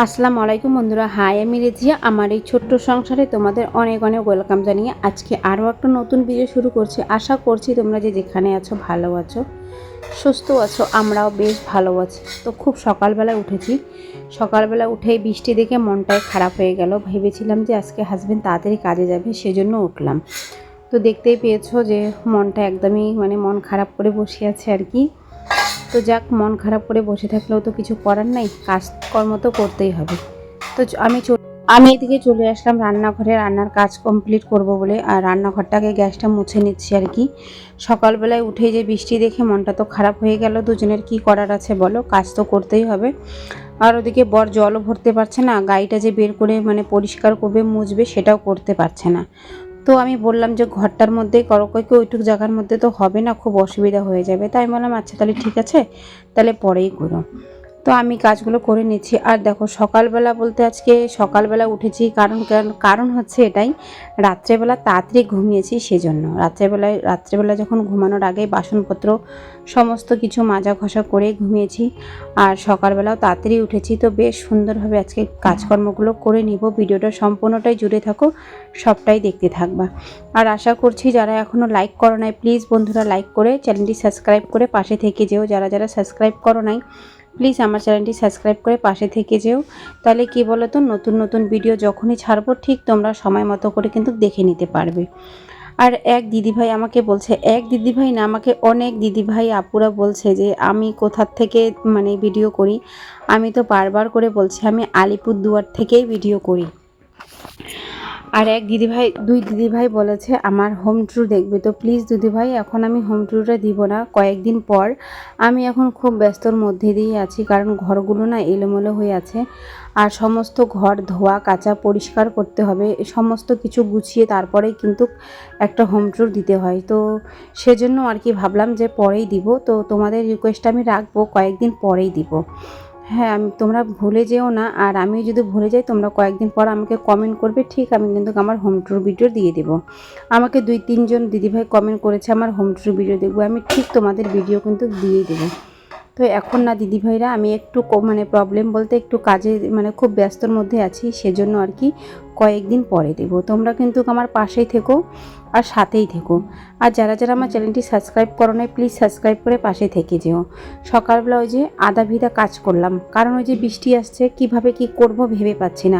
আসসালামু আলাইকুম বন্ধুরা, হাই আমি রেজিয়া। আমার এই ছোট্ট সংসারে তোমাদের অনেক অনেক ওয়েলকাম জানিয়ে আজকে আরও একটা নতুন ভিডিও শুরু করছি। আশা করছি তোমরা যে যেখানে আছো ভালো আছো, সুস্থ আছো। আমরাও বেশ ভালো আছি। তো খুব সকালবেলা উঠেছি। সকালবেলা উঠেই বৃষ্টি দেখে মনটাই খারাপ হয়ে গেল। ভেবেছিলাম যে আজকে হাজবেন্ড তাড়াতাড়ি কাজে যাবে, সেজন্য উঠলাম। তো দেখতেই পেয়েছো যে মনটা একদমই মন খারাপ করে বসে আছে আর কি। তো যাক, মন খারাপ করে বসে থাকলেও তো কিছু করার নাই, কাজকর্ম তো করতেই হবে। তো আমি এদিকে চলে আসলাম রান্নাঘরে, রান্নার কাজ কমপ্লিট করব বলে। আর রান্নাঘরটাকে গ্যাসটা মুছে নিচ্ছি আর কি। সকালবেলায় উঠে যে বৃষ্টি দেখে মনটা তো খারাপ হয়ে গেল। দুজনের কি করার আছে বলো, কাজ তো করতেই হবে। আর ওদিকে বর জলও ভরতে পারছে না, গাড়িটা যে বের করে পরিষ্কার করবে মুছবে সেটাও করতে পারছে না। তো আমি বললাম যে ঘরটার মধ্যেই করো, কয়েক ওইটুক জায়গার মধ্যে তো হবে না, খুব অসুবিধা হয়ে যাবে। তাই বললাম আচ্ছা তাহলে ঠিক আছে, তাহলে পরেই করো। তো আমি কাজগুলো করে নিচ্ছি। আর দেখো, সকালবেলা বলতে আজকে সকালবেলা উঠেছি, কারণ হচ্ছে এটাই, রাত্রেবেলা তাড়াতাড়ি ঘুমিয়েছি সেজন্য। রাত্রেবেলা যখন ঘুমানোর আগে বাসনপত্র সমস্ত কিছু মাজা ঘষা করে ঘুমিয়েছি। আর সকালবেলাও তাড়াতাড়ি উঠেছি। তো বেশ সুন্দরভাবে আজকে কাজকর্মগুলো করে নিব। ভিডিওটা সম্পূর্ণটাই জুড়ে থাকো, সবটাই দেখতে থাকবা। আর আশা করছি যারা এখনও লাইক করো নাই, প্লিজ বন্ধুরা লাইক করে চ্যানেলটি সাবস্ক্রাইব করে পাশে থেকে যেও। যারা সাবস্ক্রাইব করো নাই, প্লিজ আমার চ্যানেলটি সাবস্ক্রাইব করে পাশে থেকে যেও। তাহলে কি বলো তো, নতুন নতুন ভিডিও যখনই ছাড়বো ঠিক তোমরা সময় মতো করে কিন্তু দেখে নিতে পারবে। আর এক দিদিভাই আমাকে বলছে, এক দিদিভাই না, আমাকে অনেক দিদিভাই আপুরা বলছে যে আমি কোথার থেকে ভিডিও করি। আমি তো বারবার করে বলছি আমি আলিপুরদুয়ার থেকেই ভিডিও করি। আর দুই দিদিভাই বলেছে আমার হোম ট্যুর দেখবে। তো প্লিজ দিদিভাই, এখন আমি হোম ট্যুরটা দিব না, কয়েকদিন পর। আমি এখন খুব ব্যস্তর মধ্যে দিয়ে আছি, কারণ ঘরগুলো না এলোমেলো হয়ে আছে। আর সমস্ত ঘর ধোয়া কাচা পরিষ্কার করতে হবে, সমস্ত কিছু গুছিয়ে তারপরেই কিন্তু একটা হোম ট্যুর দিতে হয়। তো সেজন্য আর কি ভাবলাম যে পরেই দিব। তো তোমাদের রিকোয়েস্ট আমি রাখবো, কয়েকদিন পরেই দিব। হ্যাঁ, তোমরা ভুলে যেও না। আর আমি যদি ভুলে যাই, তোমরা কয়েকদিন পর আমাকে কমেন্ট করবে, ঠিক আমি কিন্তু আমার হোম ট্যুর ভিডিও দিয়ে দেবো। আমাকে 2-3 জন দিদিভাই কমেন্ট করেছে আমার হোম ট্যুর ভিডিও দেখবো, আমি ঠিক তোমাদের ভিডিও কিন্তু দিয়ে দেবো। তো এখন না দিদিভাইরা, আমি একটু প্রবলেম বলতে একটু কাজে খুব ব্যস্তর মধ্যে আছি, সেজন্য আর কি কয়েকদিন পরে দেবো। তোমরা কিন্তু আমার পাশেই থেকো আর সাথেই থেকো। আর যারা আমার চ্যানেলটি সাবস্ক্রাইব করো নাই, প্লিজ সাবস্ক্রাইব করে পাশে থেকে যেও। সকালবেলা ওই যে আধা ভিদা কাজ করলাম, কারণ ওই যে বৃষ্টি আসছে, কিভাবে কি করব ভেবে পাচ্ছি না।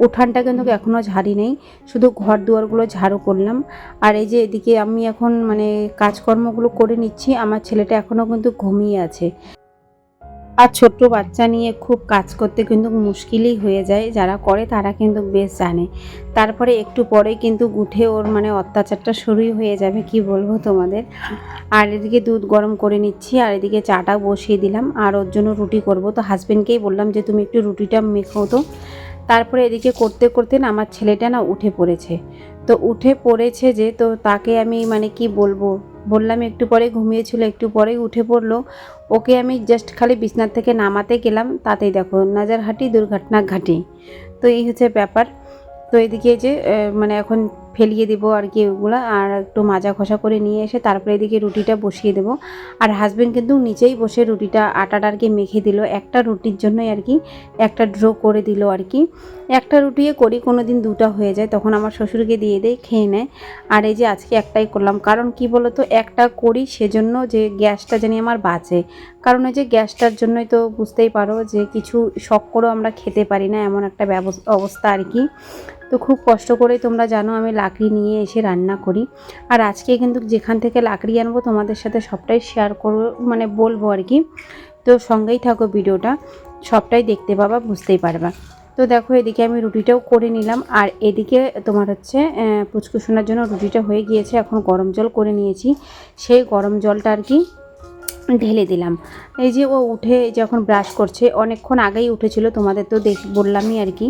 উঠানটা কিন্তু এখনও ঝাড়ি নেই, শুধু ঘর দুয়ারগুলো ঝাড়ু করলাম। আর এই যে এদিকে আমি এখন কাজকর্মগুলো করে নিচ্ছি। আমার ছেলেটা এখনও কিন্তু ঘুমিয়ে আছে। আর ছোট্ট বাচ্চা নিয়ে খুব কাজ করতে কিন্তু মুশকিলই হয়ে যায়, যারা করে তারা কিন্তু বেশ জানে। তারপরে একটু পরে কিন্তু উঠে ওর অত্যাচারটা শুরুই হয়ে যাবে, কি বলবো তোমাদের। আর এদিকে দুধ গরম করে নিচ্ছি, আর এদিকে চাটা বসিয়ে দিলাম। আর ওর জন্য রুটি করব। তো হাজবেন্ডকেই বললাম যে তুমি একটু রুটিটা মেখো তো। তারপরে এদিকে করতে করতে না আমার ছেলেটা না উঠে পড়েছে। তো উঠে পড়েছে যে, তো তাকে আমি কি বলবো, বললাম একটু পরে ঘুমিয়েছিল, একটু পরেই উঠে পড়লো। ওকে আমি জাস্ট খালি বিছনার থেকে নামাতে গেলাম, তাতেই দেখো নাজারহাটি দুর্ঘটনা ঘাটি। তো এই হচ্ছে ব্যাপার। তো এদিকে যে এখন ফেলিয়ে দেবো আর কি ওগুলো, আর একটু মাজা ঘষা করে নিয়ে এসে তারপরে এদিকে রুটিটা বসিয়ে দেবো। আর হাজবেন্ড কিন্তু নিচেই বসে রুটিটা আটাটা আর কি মেখে দিল, একটা রুটির জন্যই আর কি একটা ড্র করে দিল আর কি। একটা রুটিয়ে করি, কোনো দিন দুটা হয়ে যায়, তখন আমার শ্বশুরকে দিয়ে দেয়, খেয়ে নেয়। আর এই যে আজকে একটাই করলাম, কারণ কি বলো তো, একটা করি সেজন্য যে গ্যাসটা জানি আমার বাঁচে। কারণ ওই যে গ্যাসটার জন্যই তো বুঝতেই পারো যে কিছু শখ করেও আমরা খেতে পারি না, এমন একটা অবস্থা আর কি। তো খুব কষ্ট করেই তোমরা জানো আমি লাকড়ি নিয়ে এসে রান্না করি। আর আজকে কিন্তু যেখান থেকে লাকড়ি আনবো তোমাদের সাথে সবটাই শেয়ার করবো, বলবো আর কি। তো সঙ্গেই থাকো, ভিডিওটা সবটাই দেখতে পাবা, বুঝতেই পারবা। তো দেখো এদিকে আমি রুটিটাও করে নিলাম। আর এদিকে তোমার হচ্ছে পুচকুসোনার জন্য রুটিটা হয়ে গিয়েছে, এখন গরম জল করে নিয়েছি। সেই গরম জলটা আর কি ঢেলে দিলাম। এই যে ও উঠে যখন ব্রাশ করছে, অনেকক্ষণ আগেই উঠেছিল, তোমাদের তো বললামই আর কি।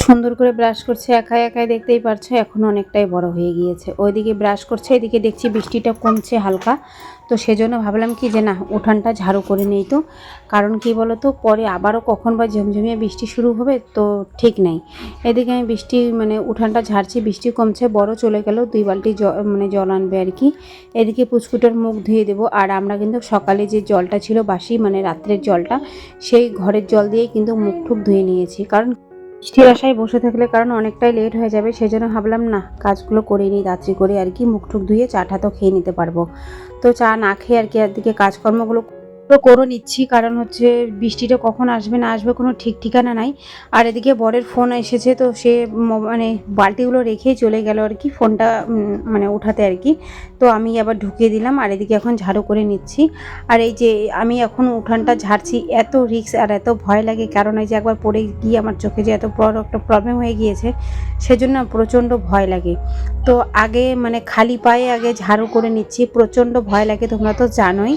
সুন্দর করে ব্রাশ করছে একাই একাই, দেখতেই পারছো এখন অনেকটাই বড় হয়ে গিয়েছে। ওইদিকে ব্রাশ করছে, এদিকে দেখছি বৃষ্টিটা কমছে হালকা, তো সেজন্য ভাবলাম কি যে না উঠানটা ঝাড়ু করে নেই। তো কারণ কি বলো তো, পরে আবারও কখন বা ঝমঝমিয়ে বৃষ্টি শুরু হবে তো ঠিক নেই। এদিকে আমি বৃষ্টি মানে উঠানটা ঝাড়ছি, বৃষ্টি কমছে, বড় চলে গেল, 2 বালতি মানে জল আনবে আর কি। এদিকে পুচকুটার মুখ ধুয়ে দেবো। আর আমরা কিন্তু সকালে যে জলটা ছিল বাসি মানে রাত্রের জলটা, সেই ঘরের জল দিয়েই কিন্তু মুখ টুক ধুয়ে নিয়েছি। কারণ বৃষ্টির আশায় বসে থাকলে কারণ অনেকটাই লেট হয়ে যাবে, সেজন্য ভাবলাম না কাজগুলো করে নিই রাত্রি করে আর কি, মুখ টুক ধুয়ে চাটা তো খেয়ে নিতে পারবো। তো চা না খেয়ে আর কি একদিকে কাজকর্মগুলো তো করে নিচ্ছি, কারণ হচ্ছে বৃষ্টিটা কখন আসবে না আসবে কোনো ঠিক ঠিকানা নাই। আর এদিকে বরের ফোন এসেছে, তো সে মানে বালতিগুলো রেখেই চলে গেল আর কি, ফোনটা মানে উঠাতে আর কি। তো আমি আবার ঢুকিয়ে দিলাম, আর এদিকে এখন ঝাড়ু করে নিচ্ছি। আর এই যে আমি এখন উঠানটা ঝাড়ছি, এত রিস্ক আর এত ভয় লাগে, কারণ এই যে একবার পড়ে গিয়ে আমার চোখে যে এত বড় একটা প্রবলেম হয়ে গিয়েছে, সেজন্য প্রচণ্ড ভয় লাগে। তো আগে মানে খালি পায়ে আগে ঝাড়ু করে নিচ্ছি, প্রচণ্ড ভয় লাগে, তোমরা তো জানোই।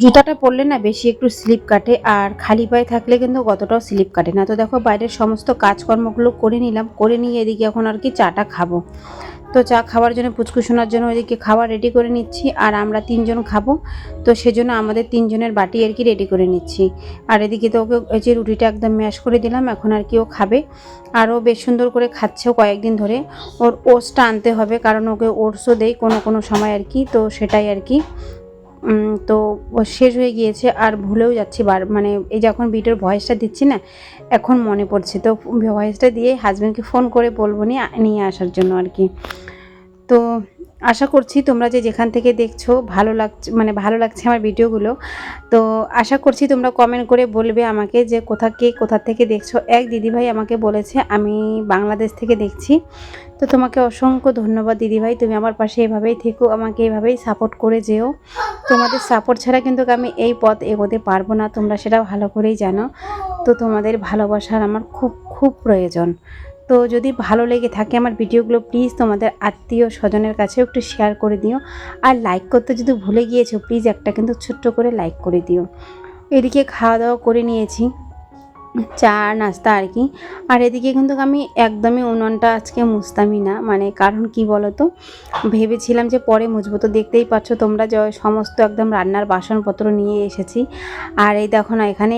জুতাটা পরলে না বেশি একটু স্লিপ কাটে, আর খালি পায়ে থাকলে কিন্তু কতটাও স্লিপ কাটে না। তো দেখো বাইরের সমস্ত কাজকর্মগুলো করে নিলাম, করে নিয়ে এদিকে এখন আর কি চাটা খাবো। তো চা খাওয়ার জন্য পুচকু শোনার জন্য ওইদিকে খাবার রেডি করে নিচ্ছি, আর আমরা 3 জন খাবো, তো সেজন্য আমাদের 3 জনের বাটি আর কি রেডি করে নিচ্ছি। আর এদিকে তো ওকে এই যে রুটিটা একদম ম্যাশ করে দিলাম, এখন আর কি ও খাবে। আরও বেশ সুন্দর করে খাচ্ছেও কয়েকদিন ধরে। ওর ওটসটা আনতে হবে, কারণ ওকে ওটসও দেই কোনো কোনো সময় আর কি, তো সেটাই আর কি। তো শেষ হয়ে গিয়েছে আর ভুলেও যাচ্ছি মানে এই যখন ভিডিওর ভয়েসটা দিচ্ছি না এখন মনে পড়ছে, তো ভয়েসটা দিয়ে হাজব্যান্ডকে ফোন করে বলবো নিয়ে আসার জন্য আর কি। তো আশা করছি তোমরা যে যেখান থেকে দেখছো ভালো লাগছে আমার ভিডিওগুলো। তো আশা করছি তোমরা কমেন্ট করে বলবে আমাকে যে কোথা থেকে দেখছো। এক দিদিভাই আমাকে বলেছে আমি বাংলাদেশ থেকে দেখছি। তো তোমাকে অসংখ্য ধন্যবাদ দিদিভাই, তুমি আমার পাশে এভাবেই থেকো, আমাকে এভাবেই সাপোর্ট করে যেও। তোমাদের সাপোর্ট ছাড়া কিন্তু আমি এই পথ এগোতে পারবো না, তোমরা সেটা ভালো করেই জানো। তো তোমাদের ভালোবাসার আমার খুব খুব প্রয়োজন। তো যদি ভালো লেগে থাকে আমার ভিডিওগুলো প্লিজ তোমাদের আত্মীয় স্বজনের কাছেও একটু শেয়ার করে দিও। আর লাইক করতে যদি ভুলে গিয়েছো প্লিজ একটা কিন্তু ছোট্ট করে লাইক করে দিও। এদিকে খাওয়া দাওয়া করে নিয়েছি, চা নাস্তা আর কি। আর এদিকে কিন্তু আমি একদমই উনুনটা আজকে মুছতামই না, মানে কারণ কি বলো তো, ভেবেছিলাম যে পরে মুছবো। তো দেখতেই পাচ্ছ তোমরা যে সমস্ত একদম রান্নার বাসনপত্র নিয়ে এসেছি। আর এই দেখো না এখানে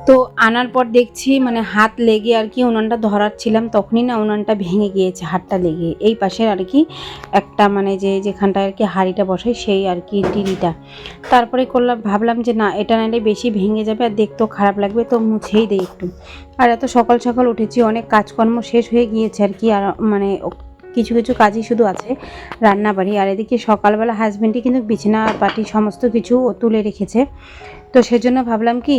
তো আনার পর দেখছি মানে হাত লেগে আর কি উনানটা ধরাচ্ছিলাম, তখনই না উনানটা ভেঙে গিয়েছে হাতটা লেগে, এই পাশের আর কি একটা মানে যেখানটায় আর কি হাঁড়িটা বসাই সেই আর কি টিরিটা। তারপরে ভাবলাম যে না এটা নাহলে বেশি ভেঙে যাবে আর দেখতেও খারাপ লাগবে, তো মুছেই দেই একটু। আর এত সকাল সকাল উঠেছি, অনেক কাজকর্ম শেষ হয়ে গিয়েছে আর কি, আর মানে কিছু কিছু কাজই শুধু আছে রান্নাবাড়ি। আর এদিকে সকালবেলা হাজব্যান্ডই কিন্তু বিছানা পাটি সমস্ত কিছু তুলে রেখেছে, তো সেজন্য ভাবলাম কি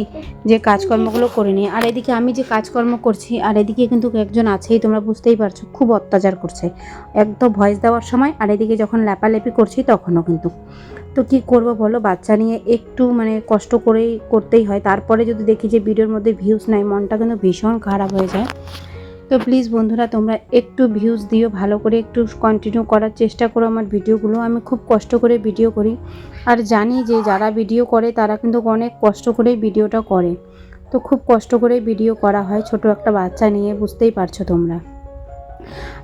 যে কাজকর্মগুলো করে নিই। আর এদিকে আমি যে কাজকর্ম করছি আর এদিকে কিন্তু একজন আছেই, তোমরা বুঝতেই পারছো, খুব অত্যাচার করছে একদম ভয়েস দেওয়ার সময়, আর এদিকে যখন ল্যাপালেপি করছি তখনও কিন্তু। তো কি করব বলো, বাচ্চা নিয়ে একটু মানে কষ্ট করেই করতেই হয়। তারপরে যদি দেখি যে ভিডিওর মধ্যে ভিউজ নাই, মনটা কিন্তু ভীষণ খারাপ হয়ে যায়। তো প্লিজ বন্ধুরা তোমরা একটু ভিউজ দিও, ভালো করে একটু কন্টিনিউ করার চেষ্টা করো আমার ভিডিওগুলো। আমি খুব কষ্ট করে ভিডিও করি, আর জানি যে যারা ভিডিও করে তারা কিন্তু অনেক কষ্ট করে ভিডিওটা করে। তো খুব কষ্ট করে ভিডিও করা হয় ছোট একটা বাচ্চা নিয়ে, বুঝতেই পারছো তোমরা।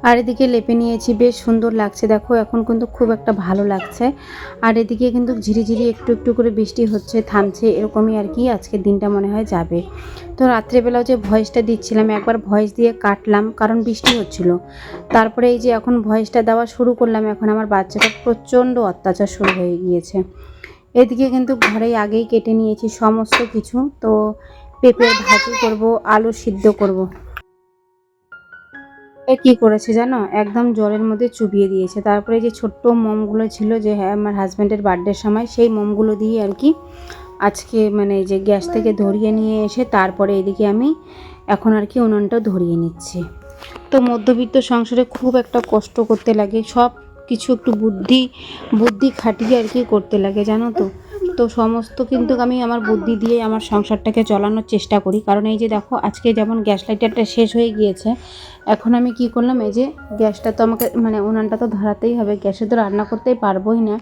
আর এদিকে লেপে নিয়েছি, বেশ সুন্দর লাগছে দেখো, এখন কিন্তু খুব একটা ভালো লাগছে। আর এদিকে কিন্তু ঝিরিঝিরি একটু একটু করে বৃষ্টি হচ্ছে, থামছে, এরকমই আর কি আজকের দিনটা মনে হয় যাবে। তো রাত্রেবেলাও যে ভয়েসটা দিচ্ছিলাম একবার ভয়েস দিয়ে কাটলাম, কারণ বৃষ্টি হচ্ছিল। তারপরে এই যে এখন ভয়েসটা দেওয়া শুরু করলাম, এখন আমার বাচ্চাটা প্রচণ্ড অত্যাচার শুরু হয়ে গিয়েছে। এদিকে কিন্তু ঘরেই আগেই কেটে নিয়েছি সমস্ত কিছু। তো পেঁপের ভাজি করব, আলু সিদ্ধ করব। কি করেছে জানো, একদম জলের মধ্যে চুবিয়ে দিয়েছে। তারপরে যে ছোট্ট মোমগুলো ছিল যে হ্যাঁ আমার হাজব্যান্ডের বার্থডের সময়, সেই মোমগুলো দিয়ে আর কি আজকে মানে যে গ্যাস থেকে ধরিয়ে নিয়ে এসে তারপরে এদিকে আমি এখন আর কি উনুনটা ধরিয়ে নিচ্ছি। তো মধ্যবিত্ত সংসারে খুব একটা কষ্ট করতে লাগে, সব কিছু একটু বুদ্ধি খাটিয়ে আর কি করতে লাগে জানো তো। তো সমস্ত কিন্তু আমি আমার বুদ্ধি দিয়ে আমার সংসারটাকে চালানোর চেষ্টা করি। কারণ এই যে দেখো আজকে যেমন গ্যাস লাইটারটা শেষ হয়ে গিয়েছে, এখন আমি কি করলাম, এই যে গ্যাসটা তো আমাকে মানে উনানটা তো ধরাতেই হবে, গ্যাসে তো রান্না করতেই পারবোই না,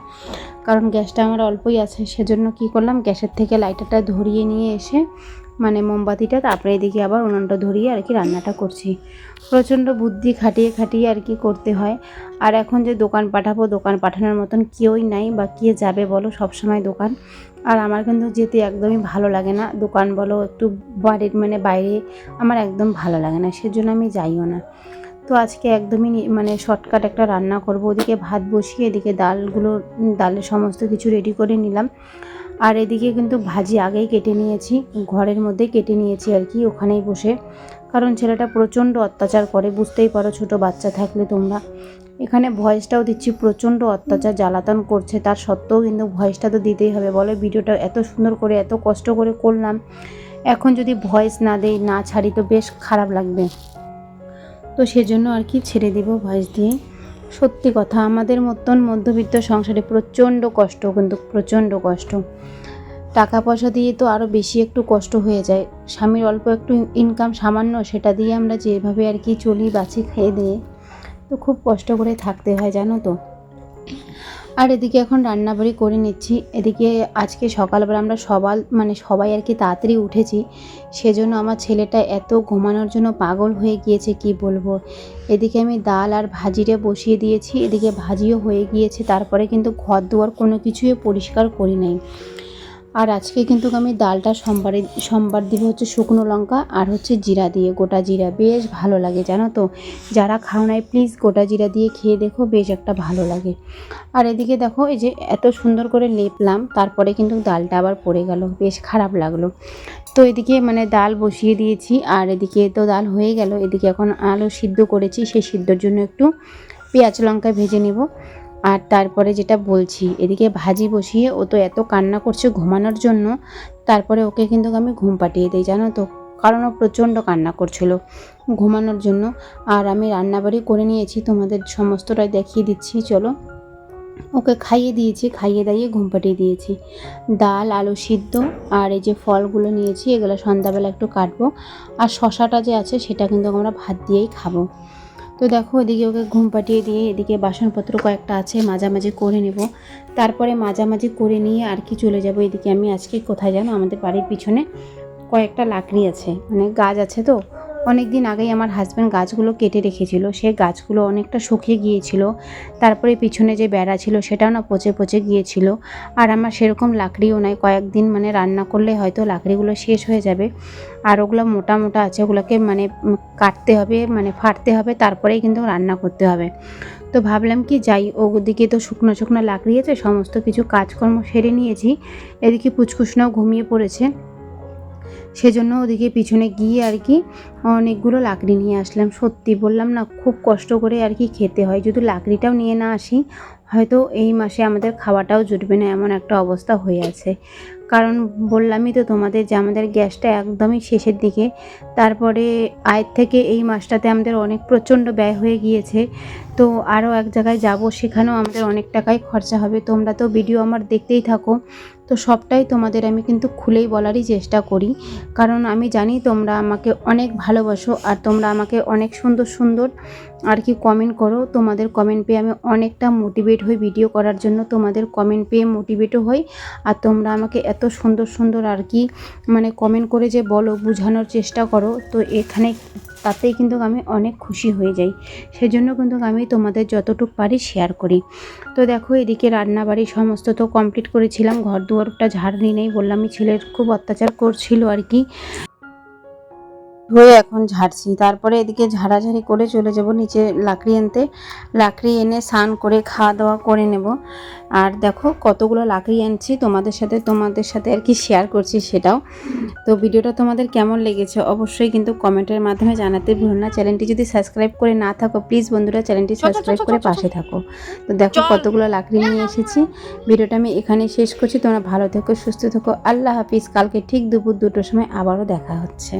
কারণ গ্যাসটা আমার অল্পই আছে। সেজন্য কি করলাম, গ্যাসের থেকে লাইটারটা ধরিয়ে নিয়ে এসে মানে মোমবাতিটা, তারপরে এদিকে আবার উনুনটা ধরিয়ে আর কি রান্নাটা করছি। প্রচণ্ড বুদ্ধি খাটিয়ে খাটিয়ে আর কি করতে হয়। আর এখন যে দোকান পাঠাবো, দোকান পাঠানোর মতন কেউই নাই, বা কে যাবে বলো, সবসময় দোকান। আর আমার কিন্তু যেতে একদমই ভালো লাগে না, দোকান বলো একটু বাড়ির মানে বাইরে আমার একদম ভালো লাগে না, সেজন্য আমি যাইও না। তো আজকে একদমই মানে শর্টকাট একটা রান্না করব। ওদিকে ভাত বসিয়ে এদিকে ডালের সমস্ত কিছু রেডি করে নিলাম। আর এদিকে কিন্তু ভাজি আগেই কেটে নিয়েছি, ঘরের মধ্যে কেটে নিয়েছি আর কি, ওখানেই বসে। কারণ ছেলেটা প্রচণ্ড অত্যাচার করে, বুঝতেই পারো ছোট বাচ্চা থাকলে তোমরা। এখানে ভয়েসটাও দিচ্ছি, প্রচণ্ড অত্যাচার জ্বালাতন করছে, তার সত্ত্বেও কিন্তু ভয়েসটা তো দিতেই হবে বলো। ভিডিওটা এত সুন্দর করে এত কষ্ট করে করলাম, এখন যদি ভয়েস না দেই, না ছাড়ি তো বেশ খারাপ লাগবে। তো সেজন্য আর কি ছেড়ে দিব ভয়েস দিয়ে। সত্যি কথা, আমাদের মতন মধ্যবিত্ত সংসারে প্রচণ্ড কষ্ট, কিন্তু প্রচণ্ড কষ্ট। টাকা পয়সা দিয়ে তো আরও বেশি একটু কষ্ট হয়ে যায়। স্বামীর অল্প একটু ইনকাম সামান্য, সেটা দিয়ে আমরা যেভাবে আর কি চলি বাঁচি খেয়ে দিয়ে, তো খুব কষ্ট করে থাকতে হয় জানো তো। আর এদিকে এখন রান্নাবাড়ি করে নিচ্ছি। এদিকে আজকে সকালবেলা আমরা সবাই আর কি তাড়াতাড়ি উঠেছি, সেজন্য আমার ছেলেটা এত ঘুমানোর জন্য পাগল হয়ে গিয়েছে কি বলবো। এদিকে আমি ডাল আর ভাজিটা বসিয়ে দিয়েছি, এদিকে ভাজিও হয়ে গিয়েছে। তারপরে কিন্তু ঘর দুয়ার কোনো কিছুই পরিষ্কার করি নাই। আর আজকে কিন্তু আমি ডালটা সোমবার দিব হচ্ছে শুকনো লঙ্কা আর হচ্ছে জিরা দিয়ে, গোটা জিরা বেশ ভালো লাগে জানো তো। যারা খাও নাই প্লিজ গোটা জিরা দিয়ে খেয়ে দেখো, বেশ একটা ভালো লাগে। আর এদিকে দেখো, এই যে এত সুন্দর করে লেপলাম, তারপরে কিন্তু ডালটা আবার পড়ে গেল, বেশ খারাপ লাগলো। তো এদিকে মানে ডাল বসিয়ে দিয়েছি, আর এদিকে তো ডাল হয়ে গেল। এদিকে এখন আলু সিদ্ধ করেছি, সেই সিদ্ধর জন্য একটু পেঁয়াজ লঙ্কা ভেজে নেব। আর তারপরে যেটা বলছি, এদিকে ভাজি বসিয়ে ও তো এত কান্না করছে ঘুমানোর জন্য, তারপরে ওকে কিন্তু আমি ঘুম পাঠিয়ে দিই জানো তো, কারণ ও প্রচণ্ড কান্না করছিল ঘুমানোর জন্য। আর আমি রান্নাবাড়ি করে নিয়েছি, তোমাদের সমস্তটাই দেখিয়ে দিচ্ছি চলো। ওকে খাইয়ে দিয়েছি, খাইয়ে দাইয়ে ঘুম পাঠিয়ে দিয়েছি। ডাল, আলু সিদ্ধ আর এই যে ফলগুলো নিয়েছি, এগুলো সন্ধ্যাবেলা একটু কাটবো। আর শশাটা যে আছে সেটা কিন্তু আমরা ভাত দিয়েই খাবো। তো দেখো, এদিকে ওকে ঘুম পাঠিয়ে দিয়ে এদিকে বাসনপত্র কয়েকটা আছে মাঝামাঝি করে নেব। তারপরে মাঝামাঝি করে নিয়ে আর কি চলে যাব। এদিকে আমি আজকে কোথায় জানো, আমাদের বাড়ির পিছনে কয়েকটা লাকড়ি আছে, মানে গাছ আছে তো। অনেক দিন আগেই আমার হাজব্যান্ড গাছগুলো কেটে রেখেছিল, সেই গাছগুলো অনেকটা শুকিয়ে গিয়েছিল। তারপরে পিছনে যে বেড়া ছিল সেটাও না পচে পচে গিয়েছিল। আর আমার সেরকম লাকড়িও নাই, কয়েকদিন মানে রান্না করলে হয়তো লাকড়িগুলো শেষ হয়ে যাবে। আর ওগুলো মোটা মোটা আছে, ওগুলোকে মানে কাটতে হবে, মানে ফাটতে হবে, তারপরেই কিন্তু রান্না করতে হবে। তো ভাবলাম কি যাই, ওদিকে তো শুকনো শুকনো লাকড়ি আছে, সমস্ত কিছু কাজকর্ম সেরে নিয়েছি। এদিকে পুচকুসনাও ঘুমিয়ে পড়েছে, সেজন্য ওদিকে পিছনে গিয়ে আর কি অনেকগুলো লাকড়ি নিয়ে আসলাম। সত্যি বললাম না, খুব কষ্ট করে আর কি খেতে হয়, যদি লাকড়িটাও নিয়ে না আসি হয়তো এই মাসে আমাদের খাওয়াটাও জুটবে না, এমন একটা অবস্থা হয়ে আছে। কারণ বললামই তো তোমাদের যে আমাদের গ্যাসটা একদমই শেষের দিকে। তারপরে আয়ের থেকে এই মাসটাতে আমাদের অনেক প্রচণ্ড ব্যয় হয়ে গিয়েছে। তো আরও এক জায়গায় যাব, সেখানেও আমাদের অনেক টাকাই খরচা হবে। তোমরা তো ভিডিও আমার দেখতেই থাকো, তো সবটাই তোমাদের আমি কিন্তু খুলেই বলারই চেষ্টা করি, কারণ আমি জানি তোমরা আমাকে অনেক ভালোবাসো আর তোমরা আমাকে অনেক সুন্দর সুন্দর আর কি কমেন্ট করো। তোমাদের কমেন্ট পেয়ে আমি অনেকটা মোটিভেট হই ভিডিও করার জন্য, তোমাদের কমেন্ট পেয়ে মোটিভেটও হই। আর তোমরা আমাকে এত সুন্দর সুন্দর আর কি মানে কমেন্ট করে যে বলো, বোঝানোর চেষ্টা করো, তো এখানে তাতেই কিন্তু আমি অনেক খুশি হয়ে যাই। সেজন্য কিন্তু আমি তোমাদের যতটুকু পারি শেয়ার করি। তো দেখো, এদিকে রান্নাবাড়ি সমস্ত তো কমপ্লিট করেছিলাম, ঘর দুয়ারটা ঝাড় দিই নেই, বললামই ছেলের খুব অত্যাচার করছিল আর কি, হয়ে এখন ঝাড়ছি। তারপরে এদিকে ঝাড়াঝাড়ি করে চলে যাব নিচে লাকড়ি আনতে, লাকড়ি এনে স্নান করে খাওয়া দাওয়া করে নেব। আর দেখো কতগুলো লাকড়ি আনছি, তোমাদের সাথে আর কি শেয়ার করছি সেটাও। তো ভিডিওটা তোমাদের কেমন লেগেছে অবশ্যই কিন্তু কমেন্টের মাধ্যমে জানাতে ভুলো না। চ্যানেলটি যদি সাবস্ক্রাইব করে না থাকো প্লিজ বন্ধুরা চ্যানেলটি সাবস্ক্রাইব করে পাশে থাকো। তো দেখো কতগুলো লাকড়ি নিয়ে এসেছি। ভিডিওটা আমি এখানে শেষ করছি, তোমরা ভালো থেকো, সুস্থ থেকো, আল্লাহ হাফিজ। কালকে ঠিক দুপুর 2টোর সময় আবারও দেখা হচ্ছে।